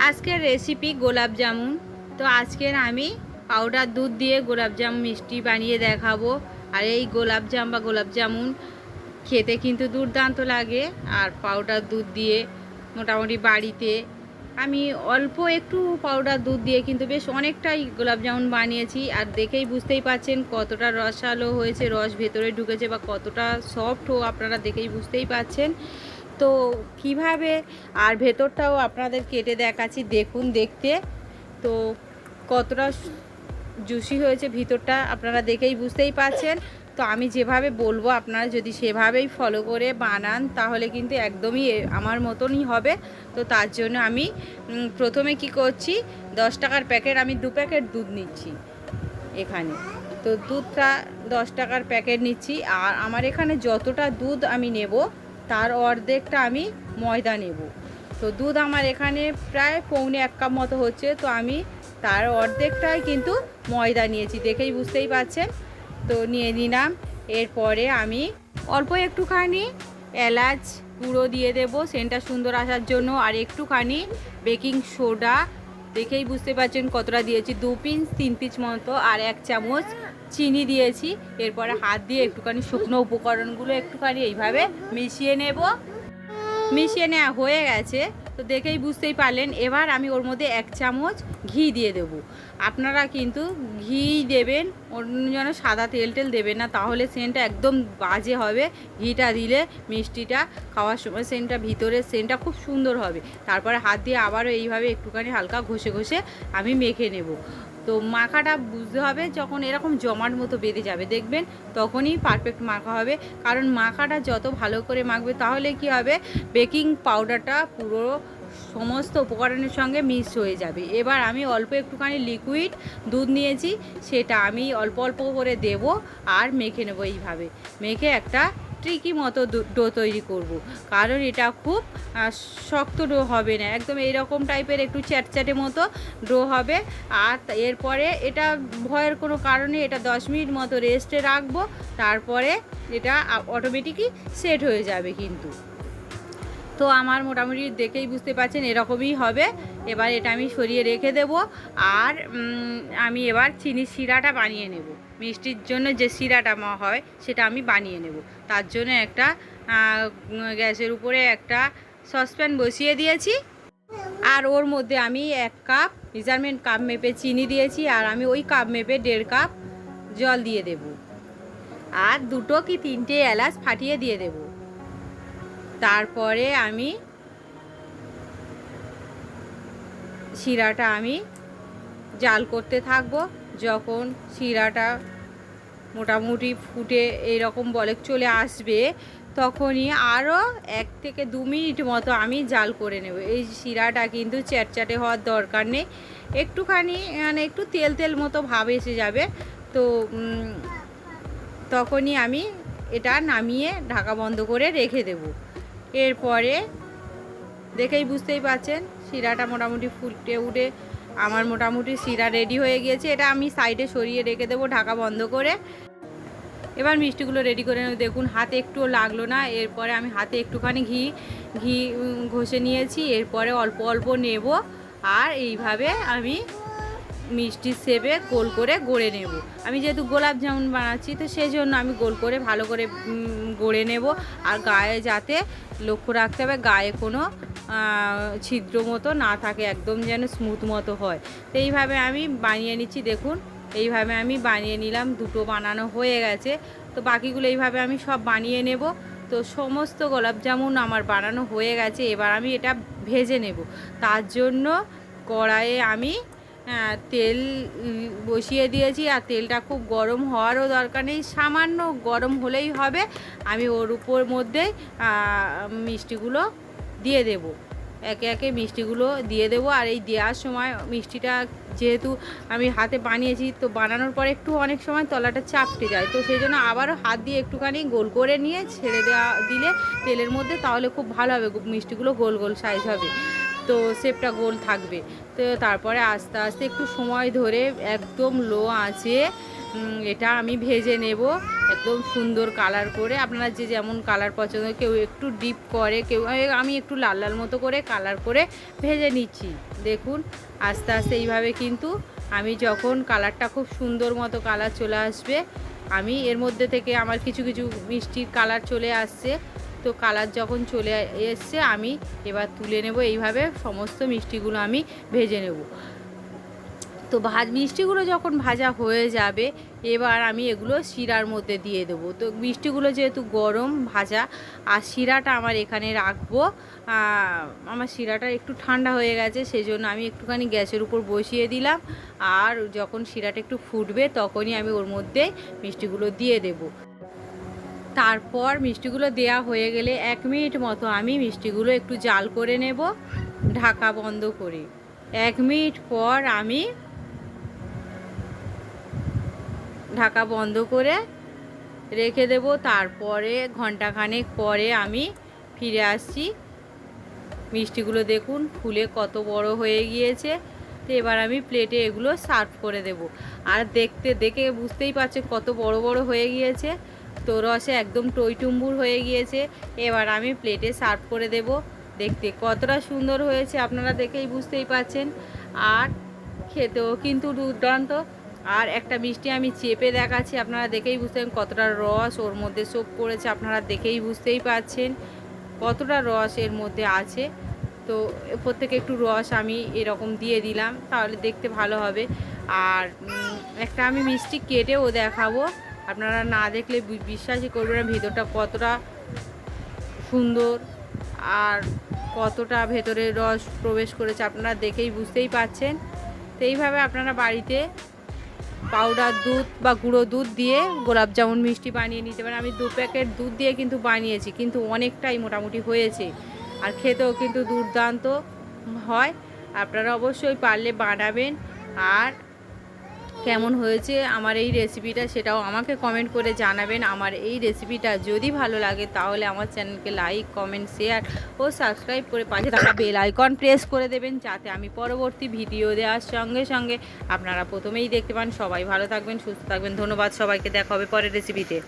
আজকের রেসিপি গোলাপ জামুন। তো আজকের আমি পাউডার দুধ দিয়ে গোলাপ জামুন মিষ্টি বানিয়ে দেখাবো। আর এই গোলাপ জাম বা গোলাপ জামুন খেতে কিন্তু দুর্দান্ত লাগে। আর পাউডার দুধ দিয়ে মোটামুটি বাড়িতে আমি অল্প একটু পাউডার দুধ দিয়ে কিন্তু বেশ অনেকটাই গোলাপ জামুন বানিয়েছি। আর দেখেই বুঝতেই পাচ্ছেন কতটা রসালো হয়েছে, রস ভেতরে ঢুকেছে বা কতটা সফট আপনারা দেখেই বুঝতেই পাচ্ছেন। তো কিভাবে আর ভেতরটাও আপনাদের কেটে দেখাচ্ছি, দেখুন দেখতে তো কতটা জুসি হয়েছে ভিতরটা, আপনারা দেখেই বুঝতেই পাচ্ছেন। তো আমি যেভাবে বলবো আপনারা যদি সেভাবেই ফলো করে বানান তাহলে কিন্তু একদমই আমার মতনই হবে। তো তার জন্য আমি প্রথমে কি করছি, 10 টাকার প্যাকেট আমি 2 প্যাকেট দুধ নিচ্ছি এখানে। তো দুধটা 10 টাকার প্যাকেট নিচ্ছি। আর আমার এখানে যতটা দুধ আমি নেব তার অর্ধেকটা আমি ময়দা নেব। তো দুধ আমার এখানে প্রায় পৌনে 1 কাপ মতো হচ্ছে, তো আমি তার অর্ধেকটাই কিন্তু ময়দা নিয়েছি, দেখেই বুঝতেই পারছেন। তো নিয়ে নিলাম। এরপরে আমি অল্প একটুখানি এলাচ গুঁড়ো দিয়ে দেব সেন্টটা সুন্দর আসার জন্য। আর একটুখানি বেকিং সোডা, দেখেই বুঝতে পারছেন কতটা দিয়েছি, 2 পিঞ্চ 3 পিঞ্চ মতো। আর 1 চামচ চিনি দিয়েছি। এরপরে হাত দিয়ে একটুখানি শুকনো উপকরণগুলো একটুখানি এইভাবে মিশিয়ে নেব। মিশিয়ে নেওয়া হয়ে গেছে, তো দেখেই বুঝতেই পারলেন। এবার আমি ওর মধ্যে 1 চামচ ঘি দিয়ে দেব। আপনারা কিন্তু ঘি দেবেন, অন্য যেন সাদা তেল দেবেন না, তাহলে সেন্টটা একদম বাজে হবে। ঘিটা দিলে মিষ্টিটা খাওয়ার সময় সেন্টটা ভিতরের সেন্টটা খুব সুন্দর হবে। তারপরে হাত দিয়ে আবারও এইভাবে একটুখানি হালকা ঘষে ঘষে আমি মেখে নেব। তো মাখাটা বুঝতে হবে যখন এরকম জমাট মতো বেঁধে যাবে, দেখবেন তখনই পারফেক্ট মাখা হবে। কারণ মাখাটা যত ভালো করে মাখবে তাহলে কি হবে, বেকিং পাউডারটা পুরো সমস্ত উপকরণের সঙ্গে মিক্স হয়ে যাবে। এবার আমি অল্প একটুখানি লিকুইড দুধ নিয়েছি, সেটা আমি অল্প অল্প করে দেব আর মেখে নেব। এইভাবে মেখে একটা ট্রিকি মতো ডো তৈরি করব। কারণ এটা খুব শক্ত ডো হবে না, একদম এইরকম টাইপের একটু চ্যাটচ্যাটে মতো ডো হবে। আর এরপরে এটা ভয়ের কোনো কারণে এটা 10 মিনিট মতো রেস্টে রাখবো। তারপরে এটা অটোমেটিকই সেট হয়ে যাবে কিন্তু। তো আমার মোটামুটি দেখেই বুঝতে পারছেন এরকমই হবে। এবার এটা আমি সরিয়ে রেখে দেব। আর আমি এবার চিনির শিরাটা বানিয়ে নেব। মিষ্টির জন্য যে শিরাটা হয় সেটা আমি বানিয়ে নেব। তার জন্য একটা গ্যাসের উপরে একটা সসপ্যান বসিয়ে দিয়েছি। আর ওর মধ্যে আমি 1 কাপ মেজারমেন্ট কাপ মেপে চিনি দিয়েছি। আর আমি ওই কাপ মেপে 1.5 কাপ জল দিয়ে দেব। আর 2 কি 3টে এলাচ ফাটিয়ে দিয়ে দেব। তারপরে আমি শিরাটা আমি জাল করতে থাকবো। যখন শিরাটা মোটামুটি ফুটে এইরকম বলক চলে আসবে তখনই আরও 1 থেকে 2 মিনিট মতো আমি জাল করে নেব। এই শিরাটা কিন্তু চ্যাটচ্যাটে হওয়ার দরকার নেই, একটুখানি মানে একটু তেল তেল মতো ভাব এসে যাবে। তো তখনই আমি এটা নামিয়ে ঢাকা বন্ধ করে রেখে দেব। এরপরে দেখেই বুঝতেই পাচ্ছেন শিরাটা মোটামুটি ফুটে উঠে আমার মোটামুটি শিরা রেডি হয়ে গিয়েছে। এটা আমি সাইডে সরিয়ে রেখে দেবো ঢাকা বন্ধ করে। এবার মিষ্টিগুলো রেডি করে নেব। দেখুন হাতে একটুও লাগলো না। এরপরে আমি হাতে একটুখানি ঘি ঘষে নিয়েছি। এরপরে অল্প অল্প নেব আর এইভাবে আমি মিষ্টির শেপে গোল করে গড়ে নেব। আমি যেহেতু গোলাপ জামুন বানাচ্ছি তো সেই জন্য আমি গোল করে ভালো করে গড়ে নেব। আর গায়ে যাতে লক্ষ্য রাখতে হবে গায়ে কোনো ছিদ্র মতো না থাকে, একদম যেন স্মুথ মতো হয়। তো এইভাবে আমি বানিয়ে নিচ্ছি। দেখুন এইভাবে আমি বানিয়ে নিলাম, 2টো বানানো হয়ে গেছে। তো বাকিগুলো এইভাবে আমি সব বানিয়ে নেব। তো সমস্ত গোলাপ জামুন আমার বানানো হয়ে গেছে। এবার আমি এটা ভেজে নেব। তার জন্য কড়াইয়ে আমি তেল বসিয়ে দিয়েছি। আর তেলটা খুব গরম হওয়ারও দরকার নেই, সামান্য গরম হলেই হবে। আমি ওর উপর মধ্যে মিষ্টিগুলো দিয়ে দেব, একে একে মিষ্টিগুলো দিয়ে দেব। আর এই দেওয়ার সময় মিষ্টিটা যেহেতু আমি হাতে বানিয়েছি তো বানানোর পরে একটু অনেক সময় তলাটা চাপটে যায়, তো সেই জন্য আবারও হাত দিয়ে একটুখানি গোল করে নিয়ে ছেড়ে দিলে তেলের মধ্যে তাহলে খুব ভালো হবে, মিষ্টিগুলো গোল গোল সাইজ হবে, তো শেপটা গোল থাকবে। তো তারপরে আস্তে আস্তে একটু সময় ধরে একদম লো আঁচে এটা আমি ভেজে নেব একদম সুন্দর কালার করে। আপনারা যে যেমন কালার পছন্দ, কেউ একটু ডিপ করে, কেউ আমি একটু লাল লাল মতো করে কালার করে ভেজে নিচ্ছি। দেখুন আস্তে আস্তে এইভাবে কিন্তু আমি যখন কালারটা খুব সুন্দর মতো কালার চলে আসবে, আমি এর মধ্যে থেকে আমার কিছু কিছু মিষ্টির কালার চলে আসছে, তো কালার যখন চলে এসছে আমি এবার তুলে নেব। এইভাবে সমস্ত মিষ্টিগুলো আমি ভেজে নেব। তো মিষ্টিগুলো যখন ভাজা হয়ে যাবে, এবার আমি এগুলো শিরার মধ্যে দিয়ে দেবো। তো মিষ্টিগুলো যেহেতু গরম ভাজা, আর শিরাটা আমার এখানে রাখবো, আমার শিরাটা একটু ঠান্ডা হয়ে গেছে, সেই জন্য আমি একটুখানি গ্যাসের উপর বসিয়ে দিলাম। আর যখন শিরাটা একটু ফুটবে তখনই আমি ওর মধ্যে মিষ্টিগুলো দিয়ে দেব। তারপর মিষ্টিগুলো দেয়া হয়ে গেলে 1 মিনিট মতো আমি মিষ্টিগুলো একটু জাল করে নেব ঢাকা বন্ধ করে। 1 মিনিট পর আমি ঢাকা বন্ধ করে রেখে দেব। তারপরে ঘন্টাখানেক পরে আমি ফিরে আসছি। মিষ্টিগুলো দেখুন ফুলে কত বড় হয়ে গিয়েছে। তো এবার আমি প্লেটে এগুলো সার্ভ করে দেব। আর দেখে বুঝতেই পারছে কত বড় বড় হয়ে গিয়েছে, তো রসে একদম টইটুম্বুর হয়ে গিয়েছে। এবার আমি প্লেটে সার্ভ করে দেব। দেখতে কতটা সুন্দর হয়েছে আপনারা দেখেই বুঝতেই পারছেন, আর খেতেও কিন্তু দুর্দান্ত। আর একটা মিষ্টি আমি চেপে দেখাচ্ছি, আপনারা দেখেই বুঝতে পারছেন কতটা রস ওর মধ্যে সোপ করেছে। আপনারা দেখেই বুঝতেই পারছেন কতটা রস এর মধ্যে আছে। তো প্রত্যেকে একটু রস আমি এরকম দিয়ে দিলাম, তাহলে দেখতে ভালো হবে। আর একটা আমি মিষ্টি কেটেও দেখাবো, আপনারা না দেখলে বিশ্বাসই করবেন না ভিতরটা কতটা সুন্দর আর কতটা ভেতরে রস প্রবেশ করেছে, আপনারা দেখেই বুঝতেই পারছেন। তো এইভাবে আপনারা বাড়িতে পাউডার দুধ বা গুঁড়ো দুধ দিয়ে গোলাপ জামুন মিষ্টি বানিয়ে নিতে পারেন। আমি 2 প্যাকেট দুধ দিয়ে কিন্তু বানিয়েছি, কিন্তু অনেকটাই মোটামুটি হয়েছে, আর খেতেও কিন্তু দুর্দান্ত হয়। আপনারা অবশ্যই পারলে বানাবেন। আর কেমন হয়েছে আমার এই রেসিপিটা সেটাও আমাকে কমেন্ট করে জানাবেন। আমার এই রেসিপিটা যদি ভালো লাগে তাহলে আমার চ্যানেলকে লাইক, কমেন্ট, শেয়ার ও সাবস্ক্রাইব করে পাশে থাকা বেল আইকন প্রেস করে দেবেন, যাতে আমি পরবর্তী ভিডিও দেওয়ার সঙ্গে সঙ্গে আপনারা প্রথমেই দেখতে পান। সবাই ভালো থাকবেন, সুস্থ থাকবেন। ধন্যবাদ সবাইকে, দেখা হবে পরের রেসিপিতে।